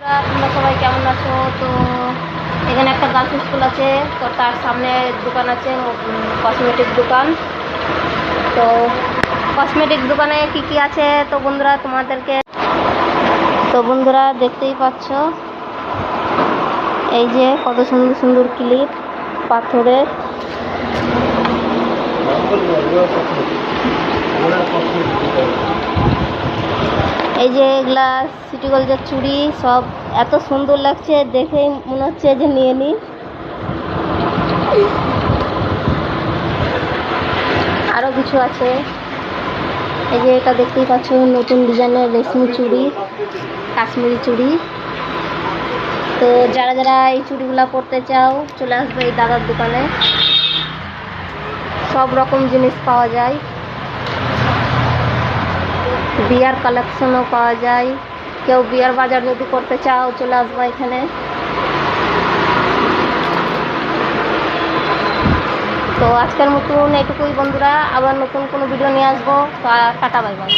তোমরা সবাই কেমন আছো? তো এখানে একটা গার্লস স্কুল আছে, তো তার সামনে দোকান আছে, কসমেটিক দোকান। তো কসমেটিক দোকানে কি কি আছে তো বন্ধুরা দেখতেই পাচ্ছ। এই যে কত সুন্দর সুন্দর ক্লিপ পাথরের। এই যে এগুলা সিটি গোল্ডের চুড়ি, সব এত সুন্দর লাগছে, দেখেই মনে হচ্ছে যে নিয়ে নিই। আরো কিছু আছে, এই যে এটা দেখতেই পাচ্ছ, নতুন ডিজাইনের রেশমি চুড়ি, কাশ্মীরি চুড়ি। তো যারা যারা এই চুড়িগুলা পরতে চাও চলে আসবে এই দাদার দোকানে, সব রকম জিনিস পাওয়া যায়, বিয়ার কালেকশনও পাওয়া যায়। কেউ বিয়ার বাজার যদি করতে চাও চলে আসবে এখানে। তো আজকের মতন এটুকুই বন্ধুরা, আবার নতুন কোনো ভিডিও নিয়ে আসবো। Tata, bye bye.